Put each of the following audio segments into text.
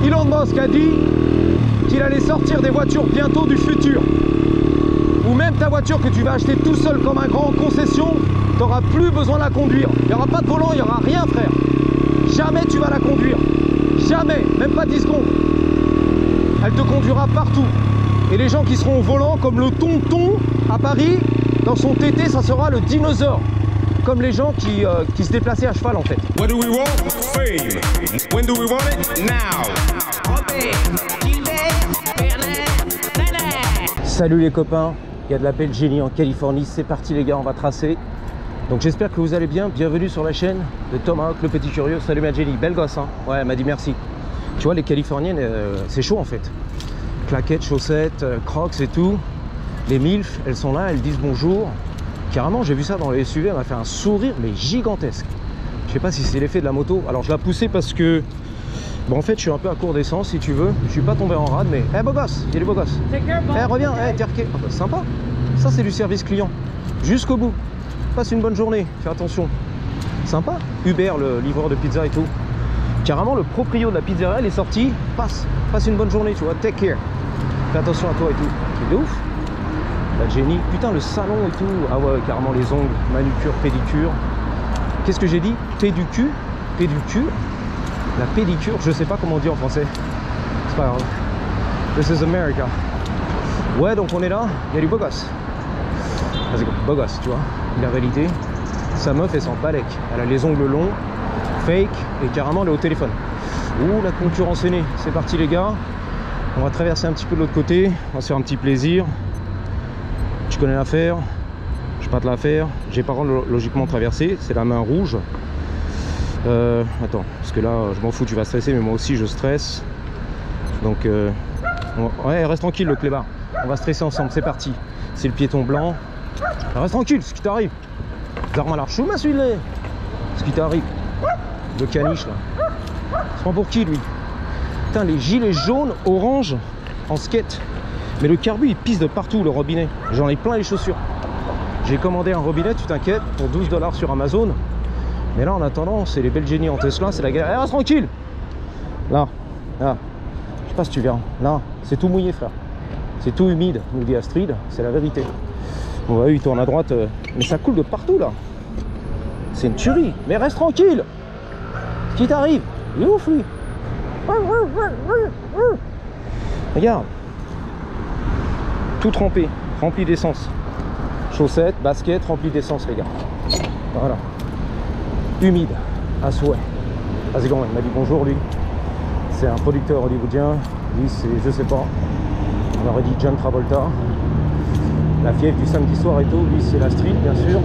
Elon Musk a dit qu'il allait sortir des voitures bientôt du futur. Ou même ta voiture que tu vas acheter tout seul comme un grand en concession, tu n'auras plus besoin de la conduire. Il n'y aura pas de volant, il n'y aura rien, frère. Jamais tu vas la conduire. Jamais, même pas 10 secondes. Elle te conduira partout. Et les gens qui seront au volant, comme le tonton à Paris, dans son TT, ça sera le dinosaure. Comme les gens qui se déplaçaient à cheval en fait. What do we want? Fame. When do we want it? Now. Salut les copains, il y a de la belle génie en Californie, c'est parti les gars, on va tracer. Donc j'espère que vous allez bien, bienvenue sur la chaîne de Tomahawk le petit curieux. Salut ma Jenny, belle gosse hein. Ouais, elle m'a dit merci. Tu vois les Californiennes, c'est chaud en fait. Claquettes, chaussettes, crocs et tout. Les milfs, elles sont là, elles disent bonjour. Carrément, j'ai vu ça dans les SUV, elle m'a fait un sourire mais gigantesque. Je sais pas si c'est l'effet de la moto. Alors je l'ai poussé parce que bon, en fait je suis un peu à court d'essence si tu veux. Je suis pas tombé en rade mais beau gosse, il y a du beau gosse. Reviens, t'es requé. Oh, bah, sympa. Ça c'est du service client. Jusqu'au bout. Passe une bonne journée, fais attention. Sympa. Uber, le livreur de pizza et tout. Carrément le proprio de la pizzeria, il est sorti. Passe une bonne journée, tu vois. Take care. Fais attention à toi et tout. C'est de ouf. La Jenny, putain le salon et tout. Ah ouais, carrément les ongles, manucure, pédicure. Qu'est-ce que j'ai dit? Pédicure. La pédicure, je sais pas comment on dit en français. C'est pas grave. This is America. Ouais, donc on est là, il y a du beau gosse. Vas-y, beau gosse, tu vois. La réalité, sa meuf, elle s'en balèque. Elle a les ongles longs, fake, et carrément elle est au téléphone. Ouh, la concurrence est née. C'est parti les gars. On va traverser un petit peu de l'autre côté. On va se faire un petit plaisir. Tu connais l'affaire. Je vais pas te la faire. J'ai pas logiquement traversé. C'est la main rouge. Attends, parce que là, je m'en fous, tu vas stresser, mais moi aussi je stresse. Donc, ouais, reste tranquille le clébard. On va stresser ensemble, c'est parti. C'est le piéton blanc. Reste tranquille, ce qui t'arrive. Zarma l'archouma celui-là. Ce qui t'arrive. Le caniche là. C'est prend pour qui lui? Putain, les gilets jaunes, orange, en skate. Mais le carbu il pisse de partout, le robinet. J'en ai plein les chaussures. J'ai commandé un robinet, tu t'inquiètes, pour 12 $ sur Amazon. Mais là en attendant, c'est les belles génies en Tesla, c'est la galère. Reste tranquille. Là, je sais pas si tu verras. Là, c'est tout mouillé frère. C'est tout humide, nous dit Astrid, c'est la vérité. Bon bah oui, il tourne à droite, mais ça coule de partout là. C'est une tuerie. Mais reste tranquille. Ce qui t'arrive? Il est ouf lui. Regarde. Tout trempé, rempli d'essence. Chaussettes, baskets, rempli d'essence les gars. Voilà. Humide, à souhait. Vas-y, il m'a dit bonjour lui. C'est un producteur hollywoodien. Lui c'est, je sais pas, on aurait dit John Travolta. La fièvre du samedi soir et tout. Lui c'est la street bien sûr.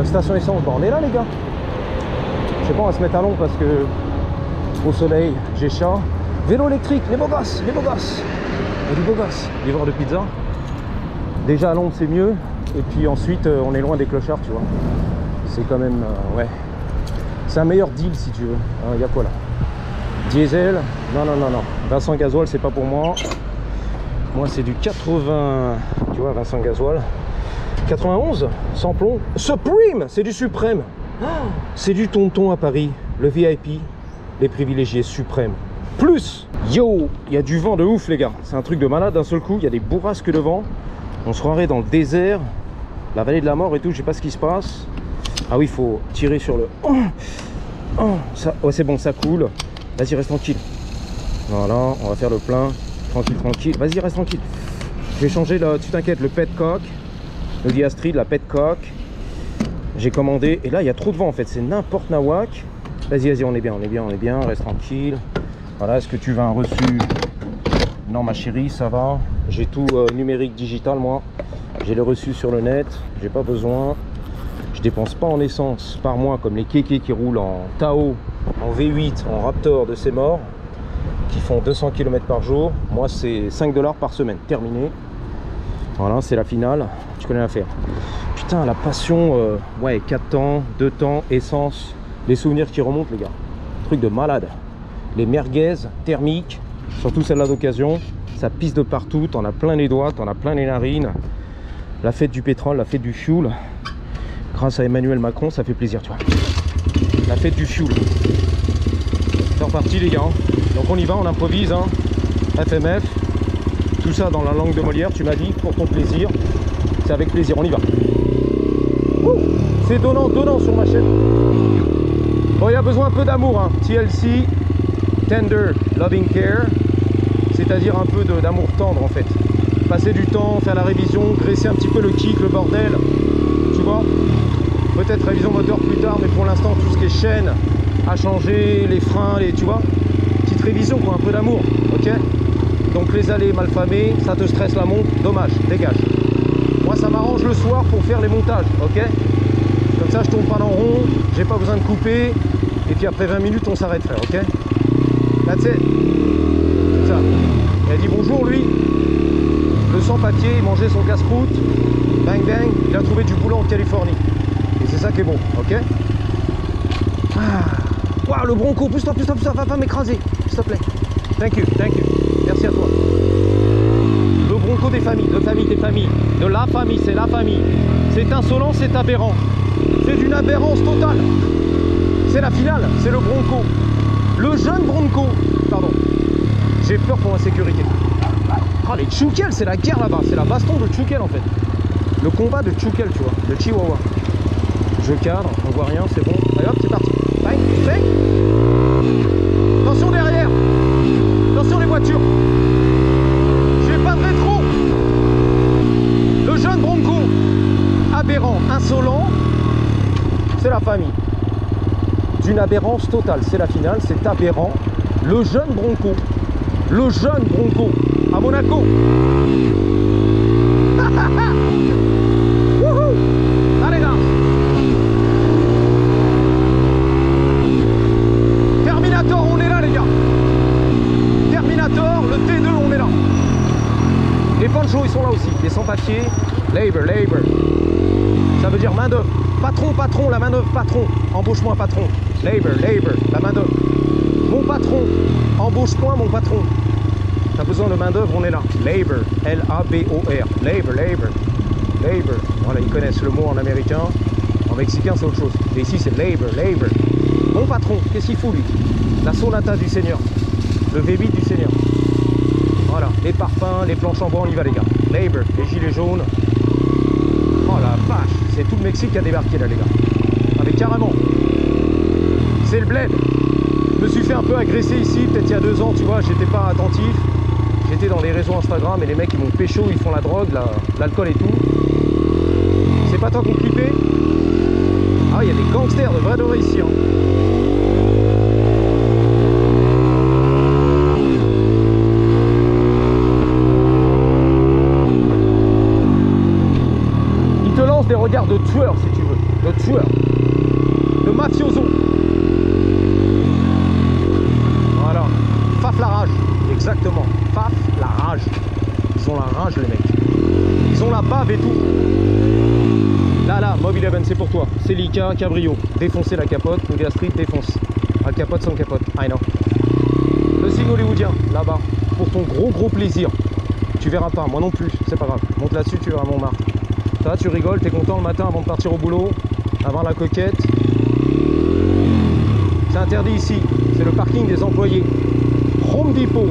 Station essence, bon on est là les gars. Je sais pas, on va se mettre à l'ombre parce que au soleil j'ai chaud. Vélo électrique, les beaux gosses, les beaux gosses. Il y a du beau gosse. Livreur de pizza. Déjà à l'ombre c'est mieux. Et puis ensuite on est loin des clochards tu vois. C'est quand même ouais. C'est un meilleur deal si tu veux. Il y a quoi là? Diesel. Non. Vincent gasoil c'est pas pour moi. Moi c'est du 80. Tu vois Vincent gasoil. 91 sans plomb. Supreme, c'est du suprême. C'est du tonton à Paris. Le VIP. Les privilégiés suprêmes. Plus, yo, il y a du vent de ouf les gars. C'est un truc de malade d'un seul coup. Il y a des bourrasques de vent. On se croirait dans le désert. La vallée de la mort et tout. Je sais pas ce qui se passe. Ah oui, il faut tirer sur le... ça... Ouais, c'est bon, ça coule. Vas-y, reste tranquille. Voilà, on va faire le plein. Tranquille. Vas-y, reste tranquille. Je vais changer, là, tu t'inquiètes, le petcock. Le dit Astrid, la petcock. J'ai commandé. Et là, il y a trop de vent en fait. C'est n'importe nawak. Vas-y, on est bien. Reste tranquille. Voilà, est-ce que tu veux un reçu? Non, ma chérie, ça va. J'ai tout numérique digital, moi. J'ai les reçus sur le net. J'ai pas besoin. Je dépense pas en essence par mois comme les kékés qui roulent en Tao, en V8, en Raptor de ces morts, qui font 200 km par jour. Moi, c'est 5 $ par semaine. Terminé. Voilà, c'est la finale. Tu connais l'affaire. Putain, la passion. Ouais, 4 temps, 2 temps, essence. Les souvenirs qui remontent, les gars. Truc de malade. Les merguez thermiques, surtout celle-là d'occasion. Ça pisse de partout. T'en as plein les doigts, t'en as plein les narines. La fête du pétrole, la fête du fuel. Grâce à Emmanuel Macron, ça fait plaisir, tu vois. La fête du fuel. C'est reparti les gars. Donc Donc on y va, on improvise, hein. FMF, tout ça dans la langue de Molière, tu m'as dit, pour ton plaisir. C'est avec plaisir, on y va. C'est donnant, donnant sur ma chaîne. Bon, il y a besoin un peu d'amour, hein. TLC, Tender Loving Care, c'est-à-dire un peu d'amour tendre en fait. Passer du temps, faire la révision, graisser un petit peu le kick, le bordel, tu vois. Peut-être révision moteur plus tard, mais pour l'instant tout ce qui est chaîne à changer, les freins, tu vois. Petite révision quoi, un peu d'amour, ok. Donc les allées mal famées, ça te stresse la montre, dommage, dégage. Moi ça m'arrange le soir pour faire les montages, ok. Comme ça je tourne pas en rond, j'ai pas besoin de couper, et puis après 20 minutes on s'arrête frère, ok. That's it. Ça. Il a dit bonjour lui, le sans-papier, il mangeait son casse-croûte, bang bang, il a trouvé du boulot en Californie. Et c'est ça qui est bon, ok. Waouh, le Bronco, pousse-toi, va pas m'écraser, s'il te plaît. Thank you, merci à toi. Le Bronco des familles, des familles, de la famille, c'est la famille. C'est insolent, c'est aberrant. C'est d'une aberrance totale. C'est la finale, c'est le Bronco. Le jeune Bronco, pardon. J'ai peur pour ma sécurité. Ah, les Tchoukel, c'est la guerre là-bas, c'est la baston de Tchoukel en fait. Le combat de Tchoukel, tu vois, le Chihuahua. Je cadre, on voit rien, c'est bon. Allez hop, c'est parti. Bang, bang. Attention derrière. Attention les voitures. J'ai pas de rétro. Le jeune Bronco. Aberrant, insolent. C'est la famille. D'une aberrance totale. C'est la finale, c'est aberrant. Le jeune Bronco. Le jeune Bronco. À Monaco. Wouhou. Allez là. Terminator, on est là les gars. Terminator, le T2, on est là. Les Pancho, ils sont là aussi. Les sans-papiers, labor. Ça veut dire main d'œuvre. Patron, la main d'œuvre, patron. Embauche-moi, patron. Labor, la main d'œuvre. Mon patron, embauche-moi, mon patron. T'as besoin de main d'œuvre, on est là. Labor, L-A-B-O-R. Labor. Voilà, ils connaissent le mot en américain. En mexicain, c'est autre chose. Et ici, c'est labor. Mon patron, qu'est-ce qu'il fout lui? La sonata du Seigneur. Le V8 du Seigneur. Voilà, les parfums, les planches en bois, on y va les gars. Labor, les gilets jaunes. Oh la vache, c'est tout le Mexique qui a débarqué là les gars. Ah mais carrément. C'est le bled. Je me suis fait un peu agresser ici, peut-être il y a 2 ans, tu vois, j'étais pas attentif. J'étais dans les réseaux Instagram et les mecs ils m'ont pécho, ils font la drogue, l'alcool et tout. C'est pas tant qu'on clippait. Ah, il y a des gangsters de vrai doré ici. Hein. Ils te lancent des regards de tueur si tu veux. De tueur. De mafioso. Voilà. Faf la rage. Exactement. Paf, la rage. Ils ont la rage les mecs. Ils ont la bave et tout. Là, Mob 11, c'est pour toi. Celica, Cabrio. Défoncer la capote. Nougat Street, défonce. À capote sans capote. I know. Le signe hollywoodien, là-bas. Pour ton gros plaisir. Tu verras pas, moi non plus. C'est pas grave. Monte là-dessus, tu verras mon marque. Ça, tu rigoles, t'es content le matin avant de partir au boulot. Avant la coquette. C'est interdit ici. C'est le parking des employés. Home Depot.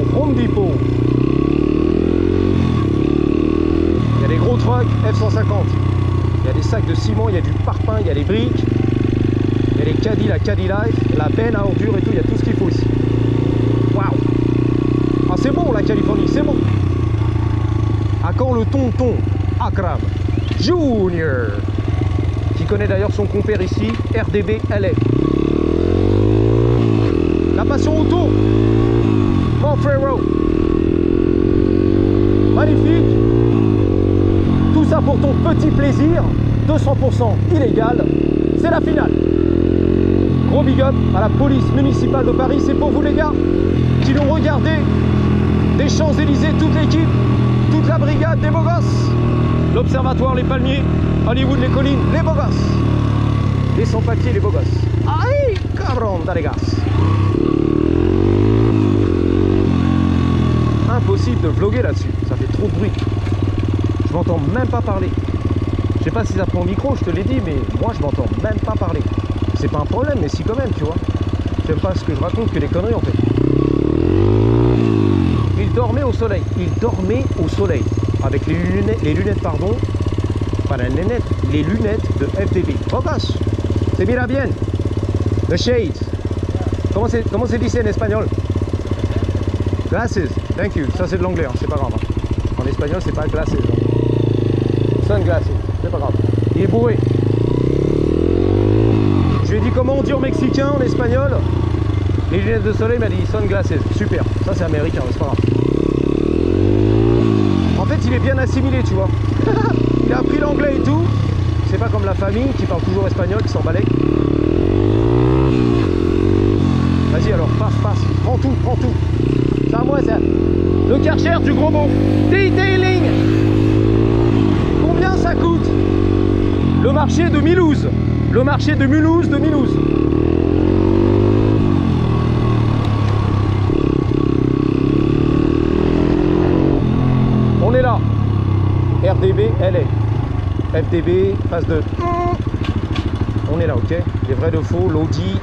Il y a des gros trucks F-150. Il y a des sacs de ciment, il y a du parpaing, il y a des briques. Il y a les caddies, la Caddy Life, la benne à ordures et tout. Il y a tout ce qu'il faut ici. Waouh. Ah c'est bon la Californie, c'est bon. À quand le tonton Akram Junior, qui connaît d'ailleurs son compère ici, RDB LA. La passion auto, Monferrero. Magnifique. Tout ça pour ton petit plaisir, 200% illégal. C'est la finale. Gros big up à la police municipale de Paris. C'est pour vous les gars qui l'ont regardé. Des Champs-Élysées, toute l'équipe, toute la brigade, des beaux gosses. L'Observatoire, les palmiers, Hollywood, les collines, les beaux gosses. Les sans-papiers, les beaux gosses. Aïe, cabron, dalegas. Impossible de vlogger là-dessus, ça fait trop de bruit. Je m'entends même pas parler. Je sais pas si ça prend au micro, je te l'ai dit, mais moi je m'entends même pas parler. C'est pas un problème, mais si quand même, tu vois. J'aime pas ce que je raconte que les conneries en fait. dormait au soleil. Il dormait au soleil. Avec les lunettes, pardon. Pas les lunettes de FDB. Focus. C'est bien bien. The shades. Comment c'est dit en espagnol? Glasses. Thank you. Ça c'est de l'anglais, hein. C'est pas grave. Hein. En espagnol c'est pas glasses. Hein. Sunglasses. C'est pas grave. Il est bourré. Je lui ai dit comment on dit en mexicain, en espagnol. Les lunettes de soleil, m'a dit sunglasses. Super. Ça c'est américain, c'est pas grave. En fait il est bien assimilé, tu vois. Il a appris l'anglais et tout. C'est pas comme la famille qui parle toujours espagnol, qui s'en balèque. Vas-y alors, passe. Prends tout. C'est à moi ça. Le Karcher du gros bon. Detailing. Combien ça coûte? Le marché de Mulhouse. Le marché de Mulhouse de Mulhouse. On est là. RDB, LA. FDB, phase 2. On est là, ok. Les vrais de faux, l'Audi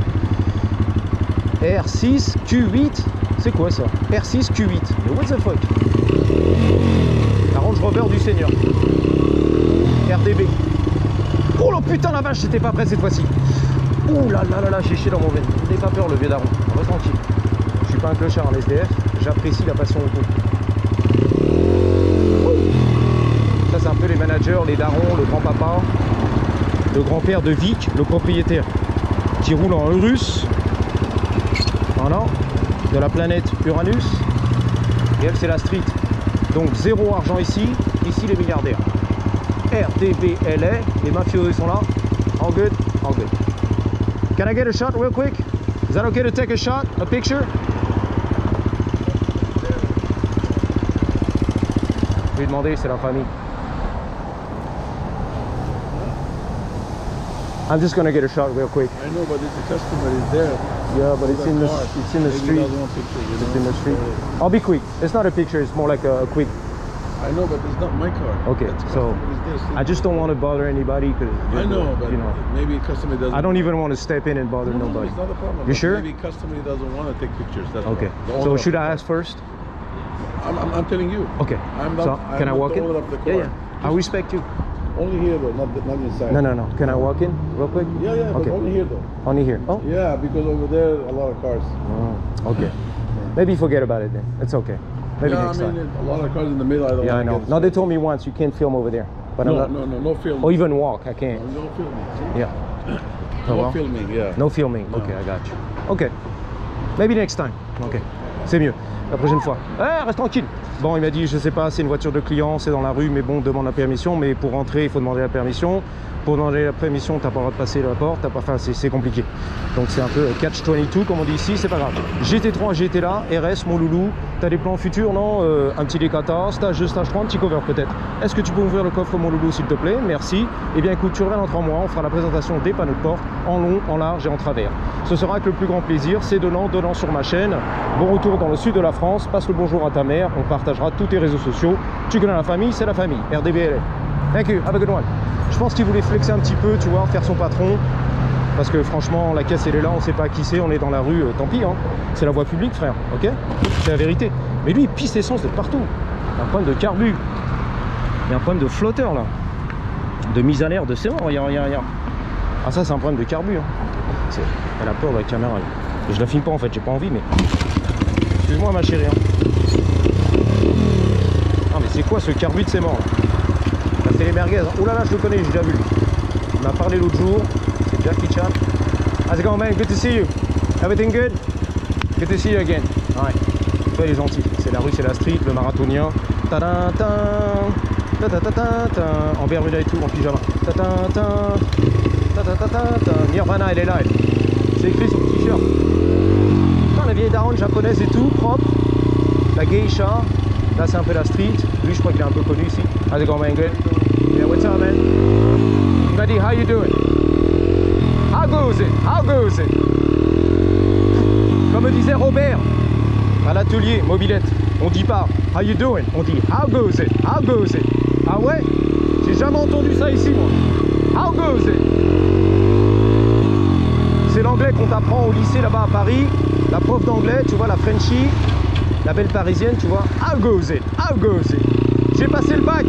R6 Q8. C'est quoi ça? R6 Q8. Mais what the fuck? La Range Rover du Seigneur. RDB. Oh la putain la vache, j'étais pas prêt cette fois-ci. Ouh là, j'ai chié dans mon veine. N'ayez pas peur le vieux daron. Reste tranquille. Je suis pas un clochard en SDF. J'apprécie la passion auto. Ça c'est un peu les managers, les darons, le grand-papa, le grand-père de Vic, le propriétaire, qui roule en Urus. Voilà, de la planète Uranus. Et elle c'est la street. Donc zéro argent ici les milliardaires. RDB LA, les mafieux sont là. All good. Can I get a shot real quick? Is that okay to take a shot, a picture? Je vais lui demander, c'est la famille. I'm just gonna get a shot real quick. I know, but if the customer is there. Yeah, but it's in the street. It's in the street. I'll be quick. It's not a picture. It's more like a quick. I know, but it's not my car. Okay, so I just don't want to bother anybody because I know, but you know, maybe customer doesn't. I don't even want to step in and bother No, nobody. it's not a problem. You sure? Maybe customer doesn't want to take pictures. That's Okay. why. So should I ask first? I'm telling you. Okay. I'm not. So can I walk in? Of the car. Yeah. I respect you. Only here though, not inside. No. Can I walk in real quick? Yeah, Okay. but only here though. Only here. Oh. Yeah, because over there a lot of cars. Oh, okay. Maybe forget about it then. It's okay. Maybe Yeah, next I mean, time. a lot of cars in the middle. I don't. Yeah, I wanna know. get No, they inside. told me once you can't film over there. But No, I'm not. no filming. Or even walk. I can't. No filming. Yeah. Ça No va? filming. Yeah. No filming. Okay, I got you. Okay. Maybe next time. Okay. C'est mieux. La prochaine fois. Eh, reste tranquille. Bon, il m'a dit, je sais pas, c'est une voiture de client, c'est dans la rue, mais bon, demande la permission. Mais pour rentrer, il faut demander la permission. Pour demander la permission, t'as pas le droit de passer la porte. Enfin, c'est compliqué. Donc c'est un peu catch-22, comme on dit ici, c'est pas grave. GT3, GT là, RS, mon loulou. T'as des plans futurs, non? Un petit D14, stage 2, stage 3, un petit cover peut-être. Est-ce que tu peux ouvrir le coffre, mon loulou, s'il te plaît? Merci. Eh bien, écoute, tu reviens dans 3 mois, on fera la présentation des panneaux de porte en long, en large et en travers. Ce sera avec le plus grand plaisir. C'est donnant sur ma chaîne. Bon retour dans le sud de la France. Passe le bonjour à ta mère. On partagera tous tes réseaux sociaux. Tu connais la famille, c'est la famille. RDBLA. Thank you. Have a good one. Je pense qu'il voulait flexer un petit peu, tu vois, faire son patron. Parce que franchement, la caisse elle est là, on sait pas qui c'est, on est dans la rue, tant pis, hein. C'est la voie publique, frère, ok? C'est la vérité. Mais lui, il pisse l'essence de partout. Il y a un problème de carbu. Il y a un problème de flotteur là. De mise à l'air de ses morts, regarde. Ah, ça, c'est un problème de carbu. Hein. Elle a peur de la caméra. Là. Je la filme pas en fait, j'ai pas envie, mais. Excuse-moi, ma chérie. Hein. Ah, mais c'est quoi ce carbu de ses morts là? C'est les merguez. Oh là là, je le connais, j'ai déjà vu lui. Il m'a parlé l'autre jour. C'est Jackie Chan. How's it going, man? Good to see you. Everything good? Good to see you again. Ouais. Toi, il est gentil. C'est la rue, c'est la street, le marathonien. En bermuda et tout, en pyjama. Nirvana, elle est là. C'est écrit sur le t-shirt. La vieille daronne japonaise et tout, propre. La geisha. Là, c'est un peu la street. Lui, je crois qu'il est un peu connu ici. How's it going, man? Good? Yeah, what's up, man? Il m'a dit, how you doing? How goes it? How goes it? Comme disait Robert à l'atelier mobilette, on dit pas how you doing, on dit how goes it? How goes it? Ah ouais? J'ai jamais entendu ça ici, moi. How goes it? C'est l'anglais qu'on t'apprend au lycée là-bas à Paris. La prof d'anglais, tu vois, la Frenchie. la belle parisienne, tu vois. How goes it? How goes it? J'ai passé le bac.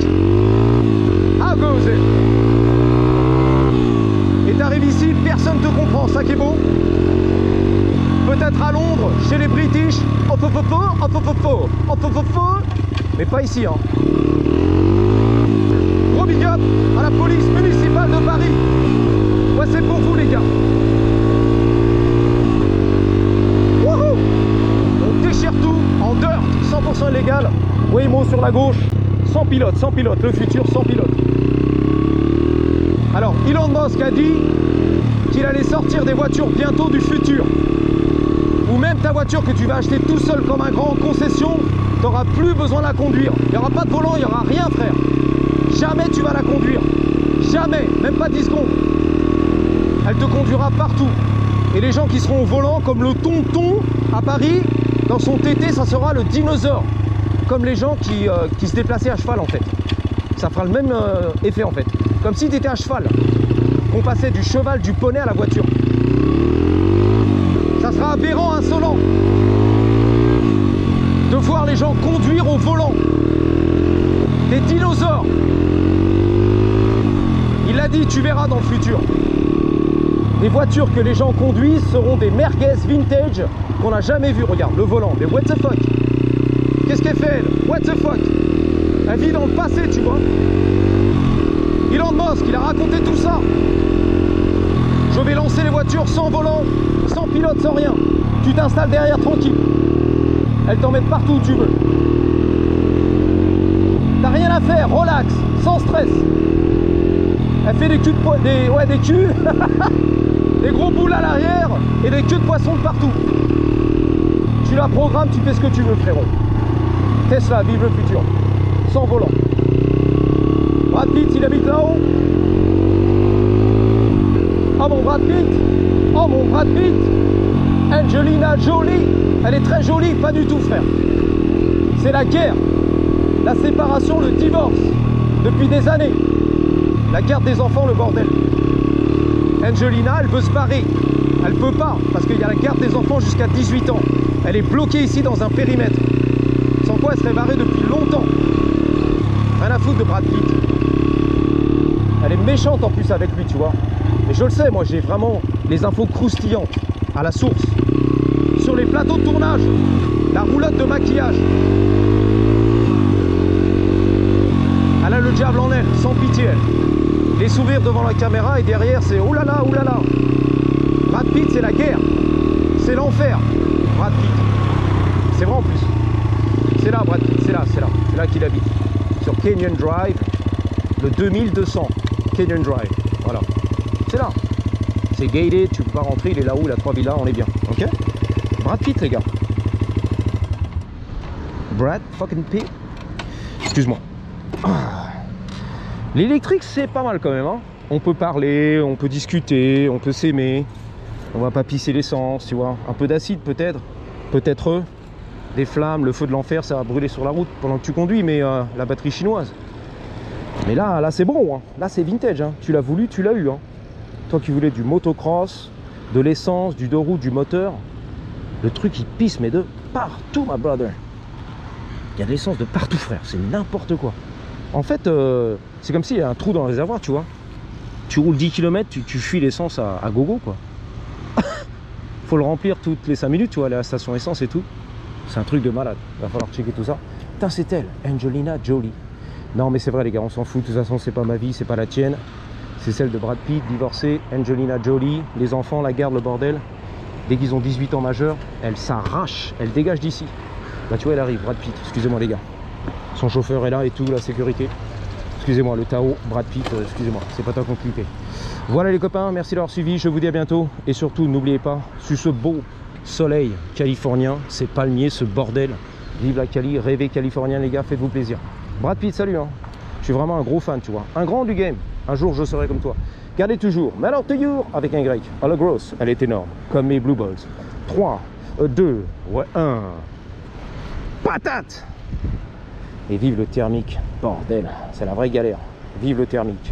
How goes it? Et t'arrives ici, personne te comprend, ça qui est beau. Peut-être à Londres, chez les British, mais pas ici, hein. Gros big up à la police municipale de Paris. Ouais, c'est pour vous les gars. Wouhou! On déchire tout en dirt, 100% illégal. Waymo sur la gauche, sans pilote, le futur sans pilote. Alors, Elon Musk a dit qu'il allait sortir des voitures bientôt du futur. Ou même ta voiture que tu vas acheter tout seul comme un grand en concession, tu n'auras plus besoin de la conduire. Il n'y aura pas de volant, il n'y aura rien, frère. Jamais tu vas la conduire. Jamais, même pas 10 secondes. Elle te conduira partout. Et les gens qui seront au volant, comme le tonton à Paris, dans son TT, ça sera le dinosaure. Comme les gens qui se déplaçaient à cheval, en fait. Ça fera le même effet, en fait. Comme si tu étais à cheval. On passait du cheval, du poney à la voiture. Ça sera aberrant, insolent de voir les gens conduire au volant. Des dinosaures. Il l'a dit, tu verras dans le futur. Les voitures que les gens conduisent seront des merguez vintage qu'on n'a jamais vu. Regarde, le volant, mais what the fuck? Qu'est-ce qu'elle fait, elle? What the fuck? Elle vit dans le passé, tu vois. Elon Musk, il a raconté tout ça. Je vais lancer les voitures sans volant, sans pilote, sans rien. Tu t'installes derrière tranquille. Elles t'emmènent partout où tu veux. T'as rien à faire, relax, sans stress. Elle fait des culs de des culs, des gros boules à l'arrière et des queues de poisson de partout. Tu la programmes, tu fais ce que tu veux, frérot. Tesla, vive le futur. Sans volant. Brad Pitt, il habite là-haut. Oh mon Brad Pitt. Oh mon Brad Pitt. Angelina Jolie. Elle est très jolie, pas du tout, frère. C'est la guerre. La séparation, le divorce. Depuis des années. La garde des enfants, le bordel. Angelina, elle veut se barrer. Elle peut pas, parce qu'il y a la garde des enfants jusqu'à 18 ans. Elle est bloquée ici dans un périmètre. Sans quoi elle serait barrée depuis longtemps. Rien à foutre de Brad Pitt. Elle est méchante en plus avec lui, tu vois. Et je le sais, moi j'ai vraiment les infos croustillantes, à la source. Sur les plateaux de tournage, la roulotte de maquillage. Elle a le diable en elle, sans pitié elle. Les sourires devant la caméra et derrière c'est oulala, oulala. Brad Pitt c'est la guerre. C'est l'enfer, Brad Pitt. C'est vrai en plus. C'est là Brad Pitt, c'est là qu'il habite. Sur Canyon Drive, le 2200 Canyon Drive, voilà. C'est là. C'est gated, tu peux pas rentrer, il est là-haut, il a 3 villas, on est bien. Ok? Brad Pitt les gars. Brad fucking Pitt. Excuse-moi. L'électrique c'est pas mal quand même, hein. On peut parler, on peut discuter, on peut s'aimer. On va pas pisser l'essence, tu vois. Un peu d'acide peut-être. Peut-être des flammes, le feu de l'enfer, ça va brûler sur la route pendant que tu conduis, mais la batterie chinoise. Mais là c'est bon, hein. Là c'est vintage, hein. Tu l'as voulu, tu l'as eu, hein. Toi qui voulais du motocross, de l'essence, du deux roues, du moteur, le truc il pisse mais de partout, my brother. Il y a de l'essence de partout, frère, c'est n'importe quoi. En fait, c'est comme s'il y a un trou dans le réservoir, tu vois. Tu roules 10 km, tu fuis l'essence à gogo, quoi. Faut le remplir toutes les 5 minutes, tu vois, aller à la station essence et tout. C'est un truc de malade, il va falloir checker tout ça. Putain, c'est elle, Angelina Jolie. Non mais c'est vrai les gars, on s'en fout, de toute façon c'est pas ma vie, c'est pas la tienne. C'est celle de Brad Pitt, divorcée, Angelina Jolie, les enfants, la garde, le bordel. Dès qu'ils ont 18 ans majeurs, elle s'arrache, elle dégage d'ici. Là tu vois, elle arrive, Brad Pitt, excusez-moi les gars. Son chauffeur est là et tout, la sécurité. Excusez-moi, le Tao, Brad Pitt, excusez-moi, c'est pas tant compliqué. Voilà les copains, merci d'avoir suivi, je vous dis à bientôt. Et surtout, n'oubliez pas, sous ce beau soleil californien, ces palmiers, ce bordel, vive la Cali, rêvez californien les gars, faites-vous plaisir. Brad Pitt, salut, hein. Je suis vraiment un gros fan, tu vois, un grand du game. Un jour, je serai comme toi. Gardez toujours, mais alors toujours, avec un Y. À la grosse, elle est énorme, comme mes Blue Balls. 3, 2, ouais, 1. Patate! Et vive le thermique, bordel, c'est la vraie galère. Vive le thermique.